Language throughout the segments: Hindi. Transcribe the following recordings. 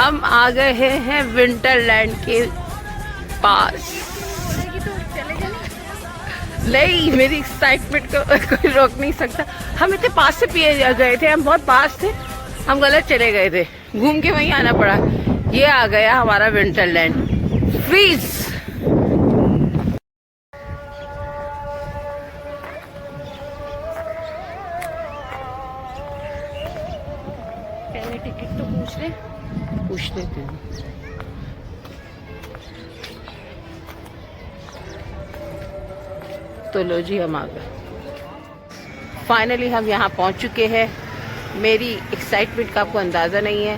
हम आ गए हैं विंटरलैंड के पास। नहीं, मेरी एक्साइटमेंट को कोई रोक नहीं सकता। हम इतने पास से पिए गए थे, हम बहुत पास थे, हम गलत चले गए थे, घूम के वहीं आना पड़ा। ये आ गया हमारा विंटरलैंड फ्रीज। पहले टिकट तो पूछ लेते हैं। तो लो जी, हम आ गए। फाइनली हम यहाँ पहुँच चुके हैं। मेरी एक्साइटमेंट का आपको अंदाज़ा नहीं है।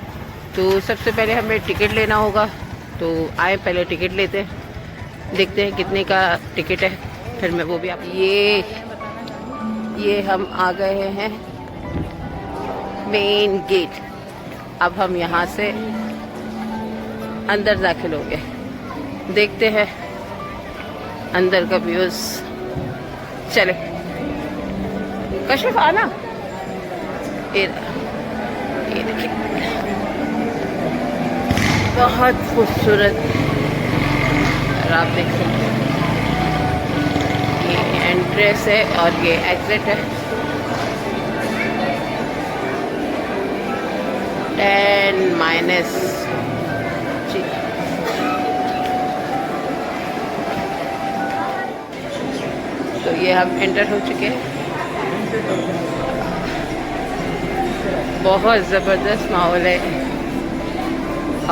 तो सबसे पहले हमें टिकट लेना होगा, तो आए पहले टिकट लेते हैं, देखते हैं कितने का टिकट है, फिर मैं वो भी आप। ये हम आ गए हैं मेन गेट। अब हम यहाँ से अंदर दाखिल हो गए, देखते हैं अंदर का व्यूज़। चले कशिफ आना। ये देखिए, बहुत खूबसूरत। और आप देख सकते हैं ये एंट्रेंस है और ये एग्जिट है। 10 तो ये हम एंटर हो चुके हैं। बहुत ज़बरदस्त माहौल है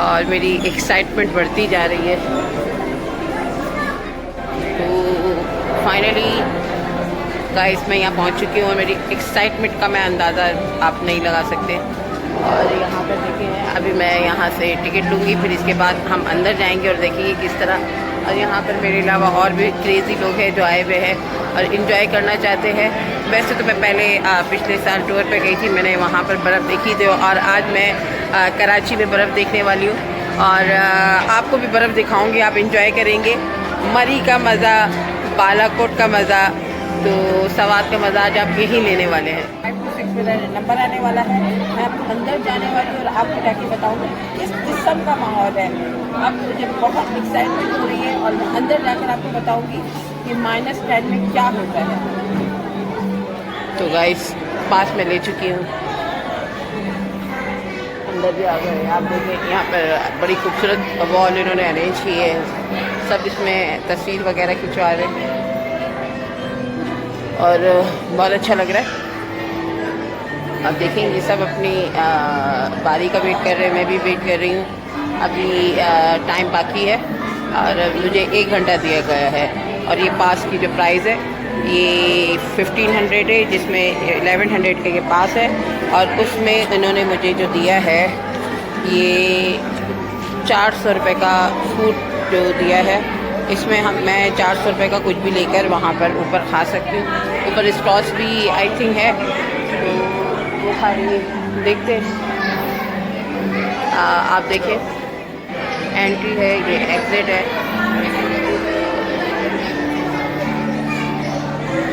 और मेरी एक्साइटमेंट बढ़ती जा रही है। तो फाइनली गाइस मैं यहाँ पहुँच चुकी हूँ और मेरी एक्साइटमेंट का मैं अंदाज़ा आप नहीं लगा सकते। और यहाँ पर देखिए, अभी मैं यहाँ से टिकट लूँगी, फिर इसके बाद हम अंदर जाएंगे और देखेंगे किस तरह। और यहाँ पर मेरे अलावा और भी क्रेज़ी लोग हैं जो आए हुए हैं और इन्जॉय करना चाहते हैं। वैसे तो मैं पहले पिछले साल टूर पे गई थी, मैंने वहाँ पर बर्फ़ देखी थी, और आज मैं कराची में बर्फ़ देखने वाली हूँ और आपको भी बर्फ़ दिखाऊंगी। आप इंजॉय करेंगे। मरी का मज़ा, बालाकोट का मज़ा, तो सवात का मज़ा आज आप यहीं लेने वाले हैं। 526 मेरा नंबर आने वाला है। मैं अंदर जाने वाली हूँ और आपको जाके बताऊँगी किस किस्म का माहौल है। अब मुझे बहुत एक्साइटमेंट हो रही है और मैं अंदर जाकर आपको बताऊँगी कि -10 में क्या होता है। तो गाइस पास में ले चुकी हूँ, अंदर भी आ गए। आप देखें यहाँ पर बड़ी खूबसूरत वॉल इन्होंने अरेंज की है, सब इसमें तस्वीर वगैरह खिंचवा रहे हैं और बहुत अच्छा लग रहा है। अब देखेंगे, सब अपनी बारी का वेट कर रहे हैं, मैं भी वेट कर रही हूँ। अभी टाइम बाकी है और मुझे 1 घंटा दिया गया है। और ये पास की जो प्राइस है ये 1500 है, जिसमें 1100 का ये पास है। और उसमें इन्होंने मुझे जो दिया है ये 400 रुपये का फूड जो दिया है। इसमें मैं 400 रुपये का कुछ भी लेकर वहाँ पर ऊपर खा सकती हूँ। ऊपर स्टॉल्स भी आई थिंक है, तो वो खाएंगे। देखते हैं। आप देखें, एंट्री है, ये एग्जिट है।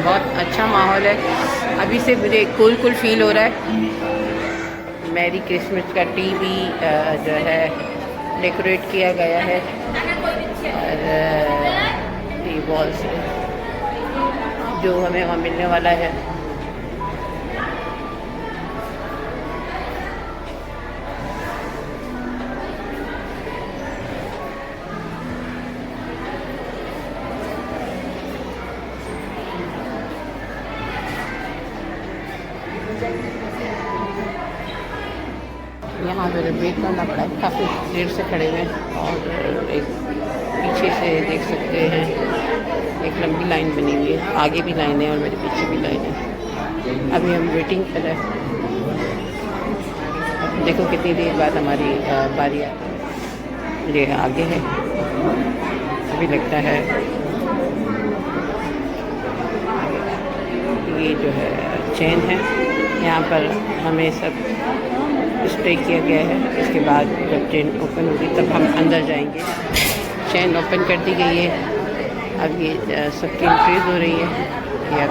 बहुत अच्छा माहौल है। अभी से मुझे कूल फील हो रहा है। मैरी क्रिसमस का टीवी जो है डेकोरेट किया गया है और टी बॉल से जो हमें वहाँ मिलने वाला है। यहाँ मेरे वेट करना पड़ा है, काफ़ी देर से खड़े हुए हैं। और एक पीछे से देख सकते हैं एक लंबी लाइन बनी हुई है, आगे भी लाइन है और मेरे पीछे भी लाइन है। अभी हम वेटिंग कर रहे हैं, देखो कितनी देर बाद हमारी बारी आती है। ये आगे है, अभी लगता है ये जो है चेन है, यहाँ पर हमें सब स्टे किया गया है। इसके बाद जब चेन ओपन होगी तब हम अंदर जाएंगे। चेन ओपन कर दी गई है, अब ये सबकी इंक्रीज हो रही है। या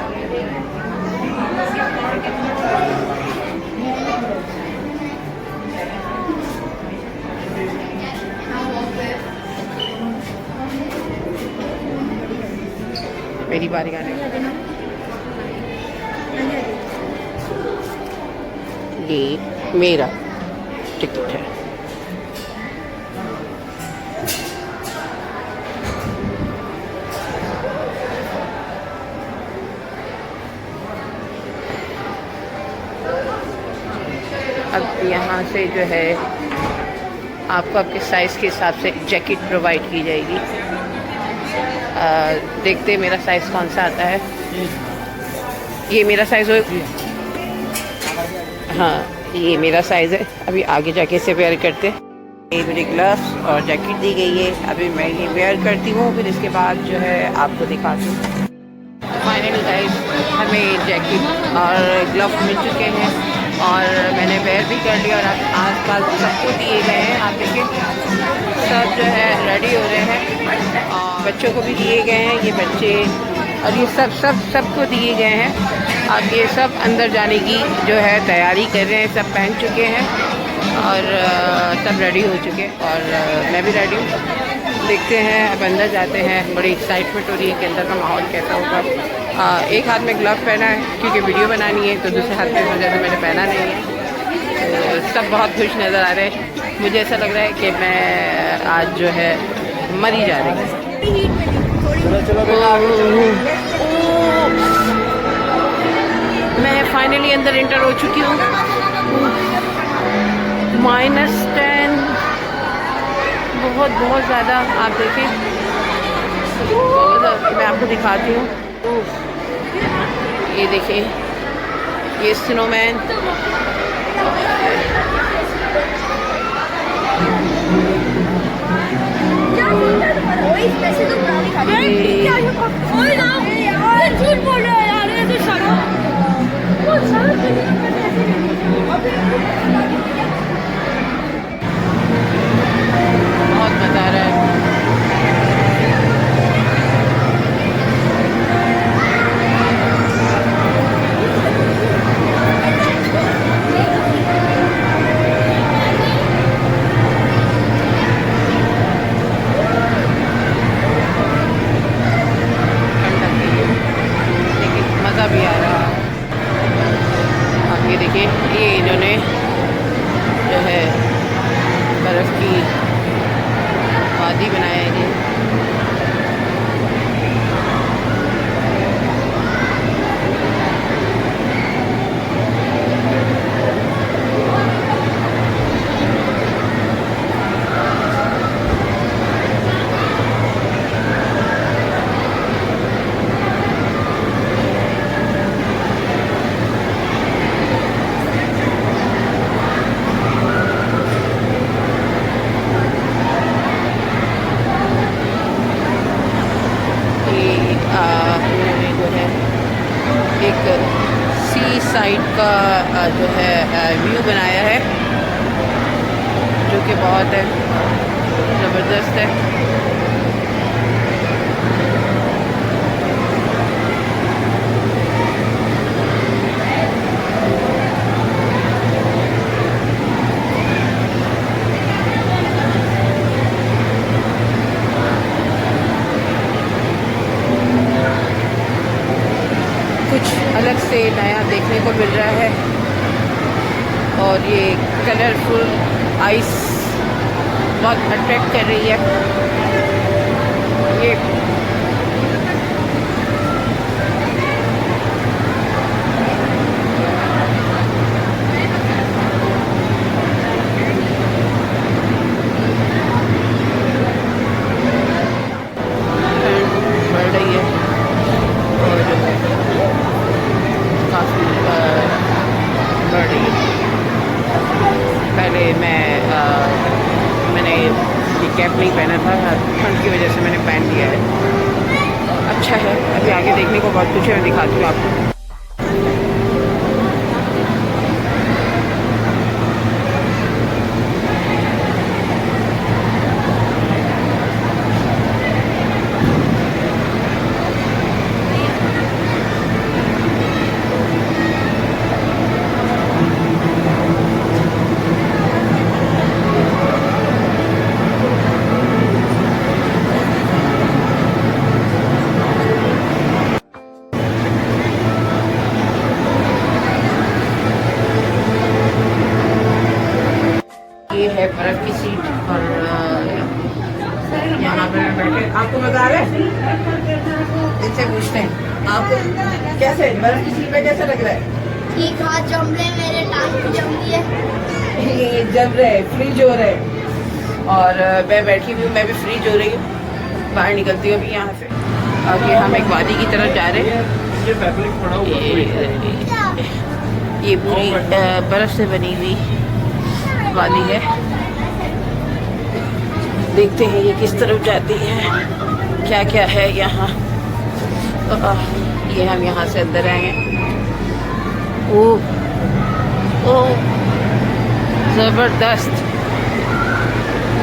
मेरी बारी आने ये मेरा टिकट है। अब यहाँ से जो है आपको आपके साइज़ के हिसाब से जैकेट प्रोवाइड की जाएगी। देखते मेरा साइज़ कौन सा आता है। ये मेरा साइज़ हो, हाँ ये मेरा साइज़ है। अभी आगे जाके इसे वेयर करते हैं। ये मुझे ग्लव्स और जैकेट दी गई है। अभी मैं ये वेयर करती हूँ, फिर इसके बाद जो है आपको दिखाती हूँ। फाइनली गाइस हमें जैकेट और ग्लव मिल चुके हैं और मैंने वेयर भी कर लिया और आस पास सबको दिए गए हैं। आप देखिए सब जो है रेडी हो रहे हैं और बच्चों को भी दिए गए हैं। ये बच्चे और ये सबको दिए गए हैं। अब ये सब अंदर जाने की जो है तैयारी कर रहे हैं। सब पहन चुके हैं और सब रेडी हो चुके हैं और मैं भी रेडी हूँ। देखते हैं अब अंदर जाते हैं। बड़ी एक्साइटमेंट हो रही है कि अंदर का माहौल कैसा होगा। एक हाथ में ग्लव पहना है क्योंकि वीडियो बनानी है, तो दूसरे हाथ में वजह से मैंने पहना नहीं है। तो सब बहुत खुश नज़र आ रहे हैं। मुझे ऐसा लग रहा है कि मैं आज जो है मर ही जा रही हूँ। मैं फाइनली अंदर इंटर हो चुकी हूँ। -10 बहुत ज़्यादा। आप देखें मैं आपको दिखाती हूँ। ये देखिए ये स्नोमैन, बहुत मज़ा आ रहा है। भी आ रहा है। आप ये देखिए ये इन्होंने जो है बर्फ़ की वादी बनाया है। एक सी साइड का जो है व्यू बनाया है जो कि बहुत है ज़बरदस्त है। कुछ अलग से नया देखने को मिल रहा है और ये कलरफुल आइस बहुत अट्रैक्ट कर रही है। ये बढ़ रही है और काफ़ी बढ़ रही है। पहले मैंने ये कैप नहीं पहना था, ठंड की वजह से मैंने पहन लिया है। अच्छा है, अभी आगे देखने को बहुत कुछ है, मैं दिखाती हूँ आपको। बर्फ की सीट और यहाँ पर बैठे। आपको मजा आ रहा है? इनसे पूछते हैं आपको कैसे बर्फ की सीट पे कैसा लग रहा है? ठीक, हाथ जम रहे, मेरे टांग भी जम रही है। ये जम रहे, फ्रीज हो रहे। और मैं बैठी हुई हूँ, मैं भी फ्रीज हो रही हूँ। बाहर निकलती हूँ अभी यहाँ से। आगे हम एक वादी की तरफ जा रहे हैं। ये पूरी बर्फ से बनी हुई वादी है। देखते हैं ये किस तरफ जाती है, क्या क्या है यहाँ। ये हम यहाँ से अंदर आएंगे। ओह ओह ज़बरदस्त,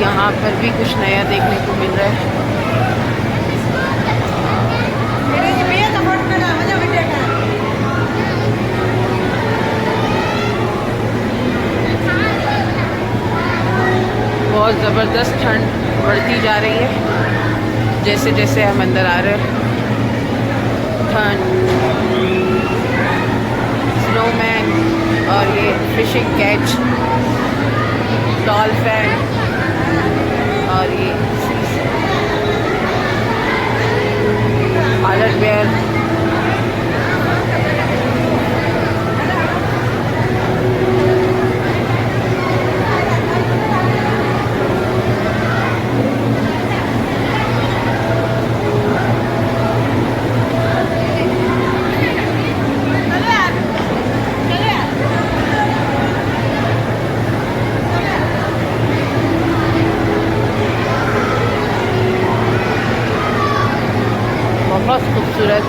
यहाँ पर भी कुछ नया देखने को मिल रहा है। बहुत ज़बरदस्त ठंड बढ़ती जा रही है जैसे जैसे हम अंदर आ रहे हैं। ठंड, स्नोमैन और ये फिशिंग कैच, डॉल्फिन और ये पायलट बेयर। बहुत खूबसूरत।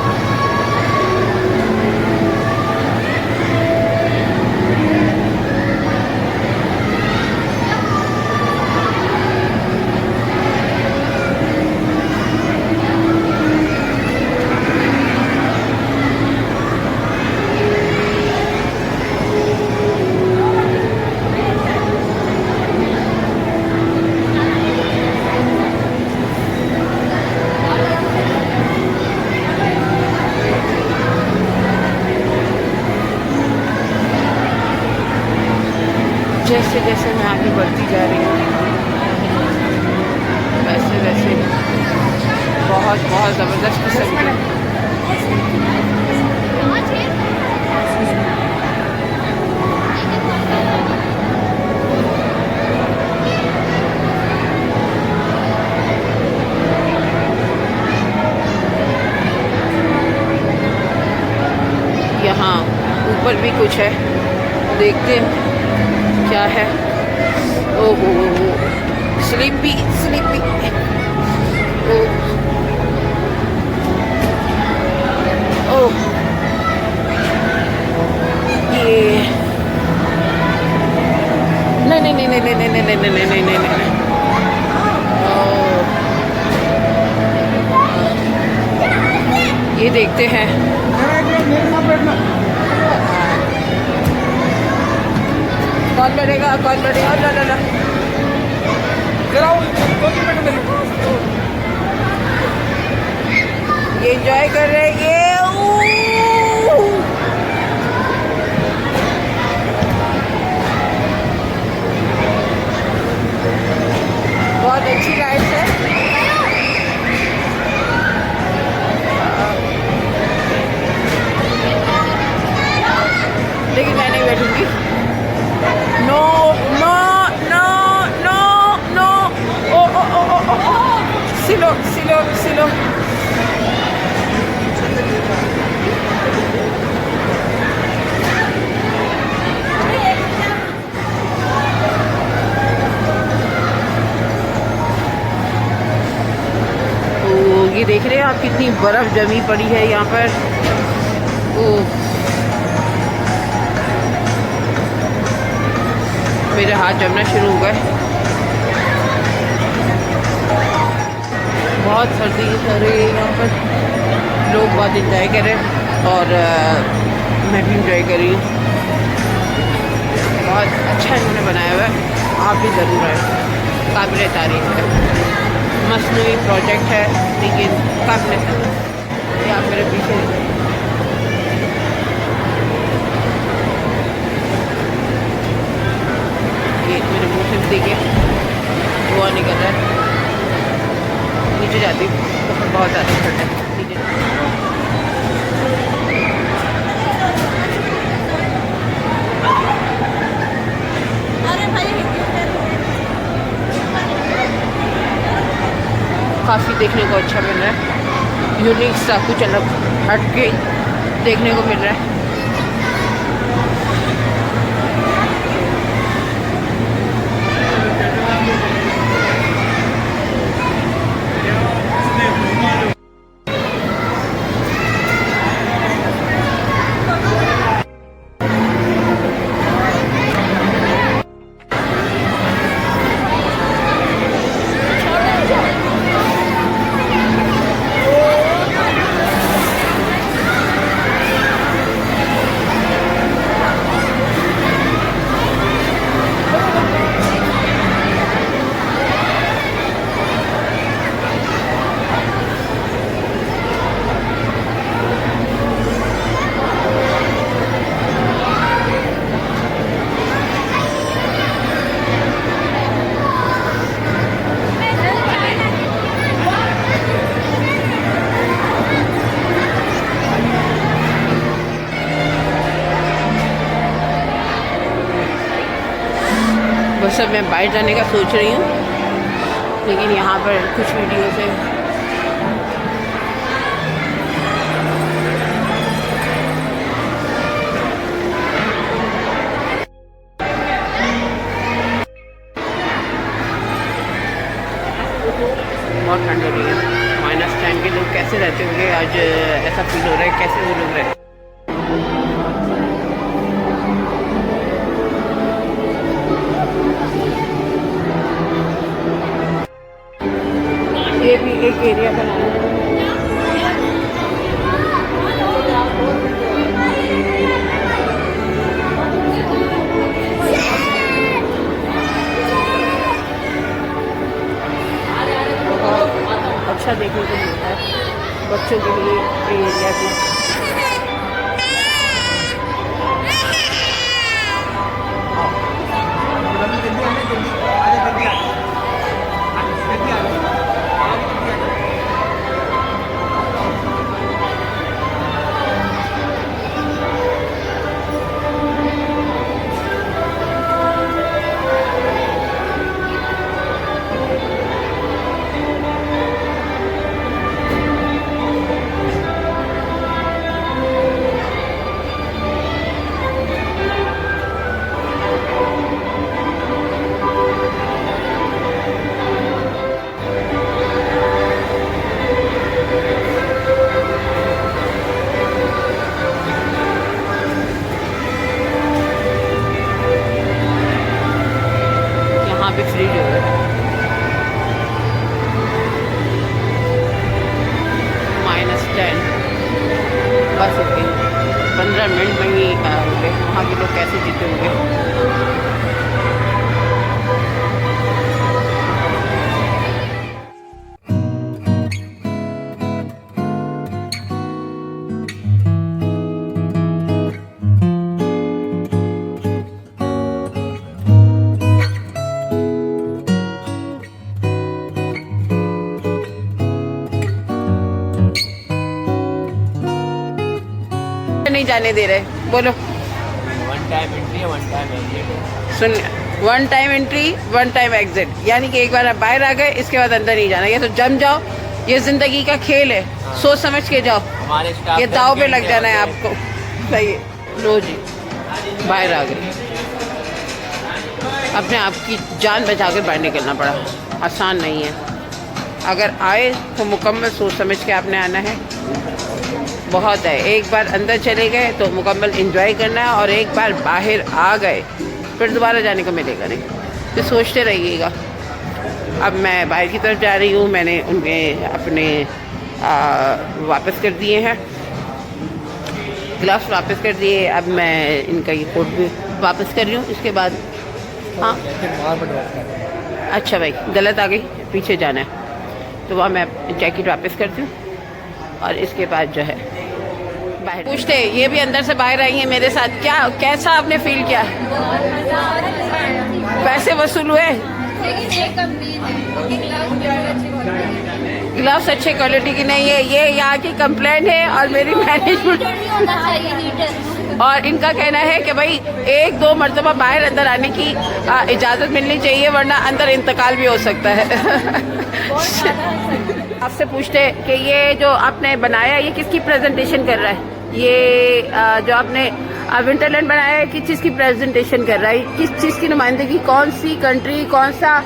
जैसे जैसे मैं आगे बढ़ती जा रही हूँ वैसे वैसे बहुत बहुत ज़बरदस्त किस्म की यहाँ ऊपर भी कुछ है, देखते हैं क्या है। ओह स्लीपी स्लीपी। ओह ये नहीं नहीं नहीं नहीं नहीं नहीं नहीं नहीं नहीं नहीं नहीं। ये देखते हैं। कौन लड़ेगा, कौन लड़ेगा? ला ला ला ये एंजॉय कर रहे हैं ये। बहुत अच्छी राइड है। लेकिन मैं नहीं बैठूंगी। No no no no no. ओ ओ ओ ओ ओ सिलो सिलो सिलो। ये देख रहे हैं आप कितनी बर्फ जमी पड़ी है यहाँ पर। मेरे हाथ जमना शुरू हो गए। बहुत सर्दी हो रही है यहाँ पर, लोग बहुत इंजॉय कर रहे हैं और मैं भी इंजॉय कर रही हूँ। बहुत अच्छा इन्होंने बनाया हुआ है, आप भी ज़रूर आए, काबिल तारीफ है। मसनूई प्रोजेक्ट है लेकिन काबिल तारीफ। ये आप मेरे पीछे ये मेरे मुँह से देखिए। देखने को अच्छा मिल रहा है, यूनिक सा कुछ अलग हट के देखने को मिल रहा है। बस अब मैं बाहर जाने का सोच रही हूँ, लेकिन यहाँ पर कुछ वीडियो से बहुत ठंड हो रही है। -10 के लोग कैसे रहते होंगे आज, ऐसा फील हो रहा है कैसे वो लोग रहते। ये भी एक एरिया बनाया है। बहुत अच्छा देखने को मिलता है बच्चों के लिए ये एरिया भी। फ्रीज हो गया -10 बस ओके 15 मिनट में ही हो गए। वहाँ के लोग कैसे जीते होंगे। नहीं जाने दे रहे, बोलो। 1 टाइम एंट्री, 1 टाइम एग्जिट। सुन, 1 टाइम एंट्री 1 टाइम एग्जिट, यानी कि एक बार आप बाहर आ गए इसके बाद अंदर नहीं जाना। ये तो जम जाओ, ये जिंदगी का खेल है। सोच समझ के जाओ, हमारे स्टाफ ये दाव पे लग जाना है आपको। सही है। लो जी, बाहर आ गए। अपने आप की जान बचा कर बाहर निकलना पड़ा, आसान नहीं है। अगर आए तो मुकम्मल सोच समझ के आपने आना है। बहुत है, एक बार अंदर चले गए तो मुकम्मल एंजॉय करना है, और एक बार बाहर आ गए फिर दोबारा जाने को मिलेगा नहीं, तो सोचते रहिएगा। अब मैं बाहर की तरफ जा रही हूँ। मैंने उनके अपने वापस कर दिए हैं, ग्लव्स वापस कर दिए। अब मैं इनका ये कोट भी वापस कर रही हूँ। इसके बाद हाँ अच्छा भाई, गलत आ गई, पीछे जाना है तो वहाँ मैं जैकेट वापस करती हूँ। और इसके बाद जो है बाहर पूछते, ये भी अंदर से बाहर आई हैं मेरे साथ, क्या कैसा आपने फील किया? पैसे वसूल हुए? ग्लव्स अच्छे क्वालिटी की नहीं है, ये यहाँ की कंप्लेंट है। और मेरी मैनेजमेंट और इनका कहना है कि भाई 1-2 मरतबा बाहर अंदर आने की इजाज़त मिलनी चाहिए, वरना अंदर इंतकाल भी हो सकता है। आपसे पूछते कि ये जो आपने बनाया ये किसकी प्रेजेंटेशन कर रहा है? ये जो आपने विंटरलैंड बनाया है किस चीज़ की प्रेजेंटेशन कर रहा है? किस चीज़ की नुमाइंदगी, कौन सी कंट्री, कौन सा?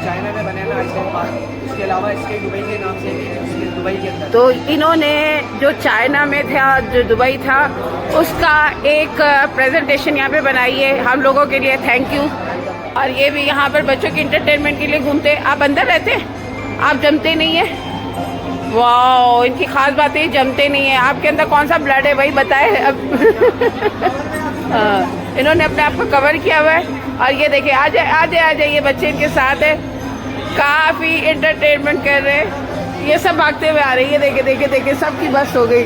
चाइना में बनाना आइसक्रीम पार्क, इसके अलावा इसके दुबई के नाम से भी इसके दुबई के अंदर। तो इन्होंने जो चाइना में था, जो दुबई था, उसका एक प्रेजेंटेशन यहाँ पे बनाई है हम लोगों के लिए। Thank you. और ये भी यहाँ पर बच्चों के इंटरटेनमेंट के लिए घूमते। आप अंदर रहते हैं, आप जमते नहीं है? वाह, इनकी खास बात है जमते नहीं है। आपके अंदर कौन सा ब्लड है भाई, बताए अब। इन्होंने अपने आप को कवर किया हुआ है। और ये देखिए, आ जाए ये बच्चे इनके साथ है, काफ़ी इंटरटेनमेंट कर रहे हैं। ये सब भागते हुए आ रहे हैं। ये देखे सबकी बस हो गई,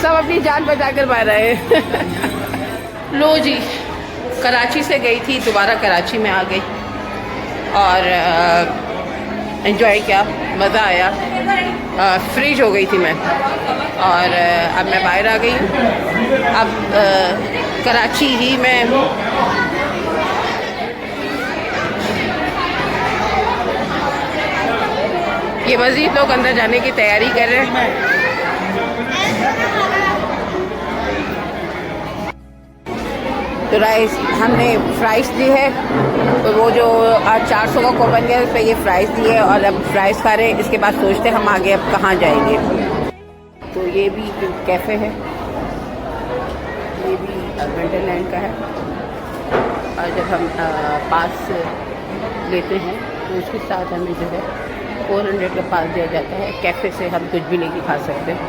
सब अपनी जान बचा कर पा रहे हैं। लो जी, कराची से गई थी, दोबारा कराची में आ गई और एंजॉय किया, मज़ा आया। फ्रीज हो गई थी मैं और अब मैं बाहर आ गई हूँ। अब कराची ही में हूँ। ये मज़ीद लोग अंदर जाने की तैयारी कर रहे हैं। तो राइस हमने फ्राइज़ ली है, तो वो जो 400 का कूपन गया उस पर ये फ्राइज़ दी है और अब फ्राइज़ खा रहे हैं। इसके बाद सोचते हम आगे अब कहाँ जाएंगे। तो ये भी जो कैफ़े है ये भी विंटरलैंड का है। और जब हम पास लेते हैं तो उसके साथ हमें जो है 400 का पास दिया जाता है। कैफ़े से हम कुछ भी लेके खा सकते हैं।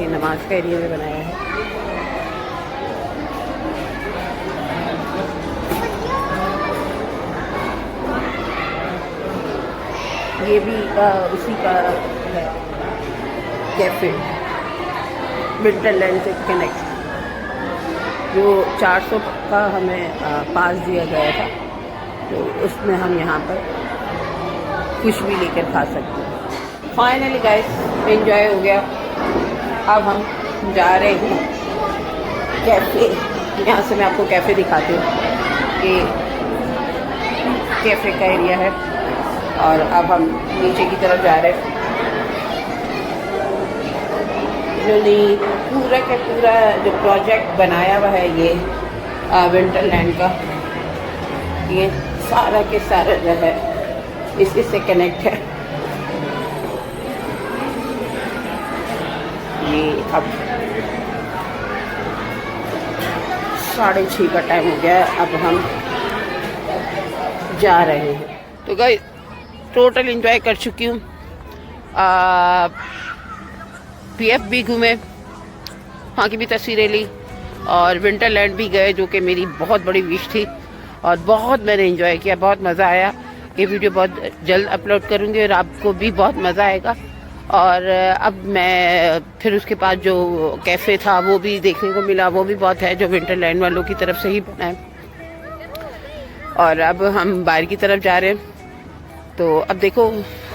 ये नमाज का एरिया में बनाया है। ये भी उसी का है कैफ़े, विंटरलैंड से कनेक्ट। जो 400 का हमें पास दिया गया था, तो उसमें हम यहाँ पर कुछ भी लेकर खा सकते हैं। फाइनली गाइस एंजॉय हो गया। अब हम जा रहे हैं कैफ़े। यहाँ से मैं आपको कैफ़े दिखाती हूँ। ये कैफ़े का एरिया है और अब हम नीचे की तरफ जा रहे हैं। इन्होंने पूरा का पूरा जो प्रोजेक्ट बनाया हुआ है ये विंटरलैंड का, ये सारा के सारा जो है इससे कनेक्ट है। ये अब 6:30 का टाइम हो गया है। अब हम जा रहे हैं। तो गाइस टोटल एंजॉय कर चुकी हूँ। PF भी घूमे, वहाँ की भी तस्वीरें ली और विंटरलैंड भी गए, जो कि मेरी बहुत बड़ी विश थी और बहुत मैंने एंजॉय किया, बहुत मज़ा आया। ये वीडियो बहुत जल्द अपलोड करूँगी और आपको भी बहुत मज़ा आएगा। और अब मैं फिर उसके बाद जो कैफ़े था वो भी देखने को मिला, वो भी बहुत है, जो विंटरलैंड वालों की तरफ से ही बना है। और अब हम बाहर की तरफ जा रहे हैं। तो अब देखो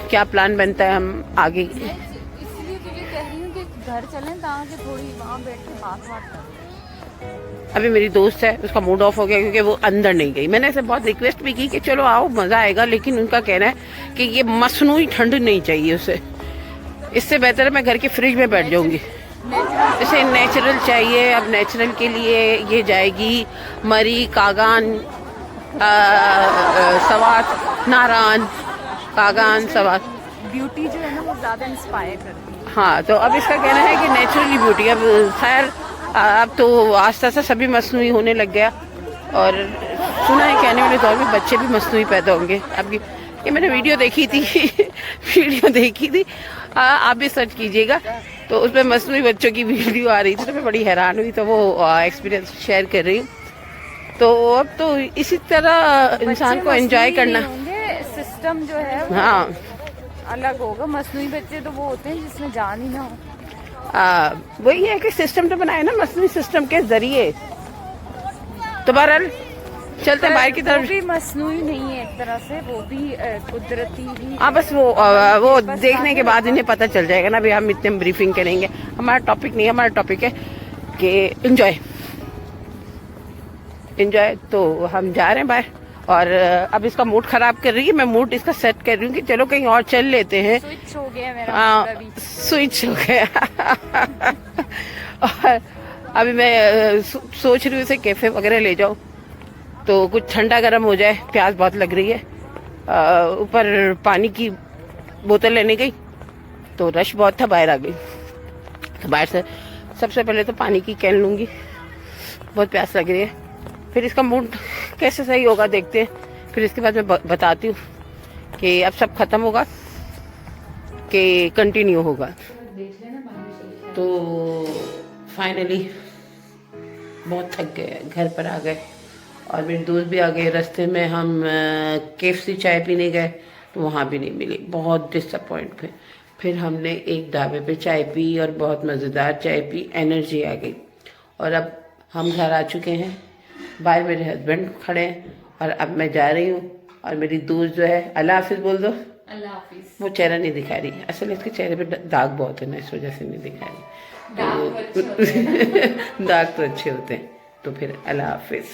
क्या प्लान बनता है हम आगे। इसलिए तुझे कह रही हूँ कि घर चलें ताकि थोड़ी वहाँ बैठ के बात करें। अभी मेरी दोस्त है, उसका मूड ऑफ हो गया क्योंकि वो अंदर नहीं गई। मैंने ऐसे बहुत रिक्वेस्ट भी की कि चलो आओ मज़ा आएगा, लेकिन उनका कहना है कि ये मसनूई ठंड नहीं चाहिए उसे। इससे बेहतर है मैं घर के फ्रिज में बैठ जाऊंगी। इसे नेचुरल चाहिए। अब नेचुरल के लिए ये जाएगी मरी, कागान, सवात, नारान, कागान, सवात। ब्यूटी जो है ना वो ज़्यादा इंस्पायर करती है। हाँ, तो अब इसका कहना है कि नेचुरली ब्यूटी। अब खैर अब तो आस्ता आस्ता सभी मसनूई होने लग गया और सुना है कि आने वाले दौर में बच्चे भी मसनूई पैदा होंगे। अब ये मैंने वीडियो देखी थी आप भी सर्च कीजिएगा, तो उसमें मसनूई बच्चों की वीडियो आ रही थी, तो मैं बड़ी हैरान हुई, तो वो एक्सपीरियंस शेयर कर रही हूँ। तो अब तो इसी तरह इंसान को एंजॉय करना। सिस्टम जो है वो हाँ अलग होगा। मसनूई बच्चे तो वो होते हैं जिसमें जान ही ना हो। वही है कि सिस्टम तो बनाए ना मसनूई सिस्टम के जरिए। तो बहरहाल चलते हैं बाहर की तरफ। वो भी मसनूई नहीं है एक तरह से, वो भी कुदरती ही। हाँ, बस वो देखने के बाद इन्हें पता चल जाएगा ना। अभी हम इतने ब्रीफिंग करेंगे, हमारा टॉपिक नहीं है। हमारा टॉपिक है कि एंजॉय। तो हम जा रहे हैं बाहर और अब इसका मूड खराब कर रही है। मैं मूड इसका सेट कर रही हूँ कि चलो कहीं और चल लेते हैं। स्विच हो गया मेरा हाँ, अभी। स्विच हो गया। और अभी मैं सोच रही हूँ इसे कैफे वगैरह ले जाऊँ तो कुछ ठंडा गर्म हो जाए। प्यास बहुत लग रही है। ऊपर पानी की बोतल लेने गई तो रश बहुत था, बाहर आ गई। तो बाहर से सबसे पहले तो पानी की कैन लूँगी, बहुत प्यास लग रही है। फिर इसका मूड कैसे सही होगा देखते हैं। फिर इसके बाद मैं बताती हूँ कि अब सब खत्म होगा कि कंटिन्यू होगा। तो फाइनली बहुत थक गए, घर पर आ गए और मेरे दोस्त भी आ गए। रास्ते में हम KFC चाय पीने गए तो वहाँ भी नहीं मिली, बहुत डिसअपॉइंट हुए। फिर हमने एक ढाबे पे चाय पी और बहुत मज़ेदार चाय पी, एनर्जी आ गई। और अब हम घर आ चुके हैं, बाहर मेरे हस्बैंड खड़े हैं और अब मैं जा रही हूँ। और मेरी दोस्त जो है, अल्लाह हाफिज़ बोल दो। अल्लाह हाफिज। वो चेहरा नहीं दिखा रही, असल इसके चेहरे पे दाग बहुत है ना, इस वजह से नहीं दिखा रही। दाग तो अच्छे होते हैं। दाग तो अच्छे होते हैं। तो फिर अल्लाह हाफिज़।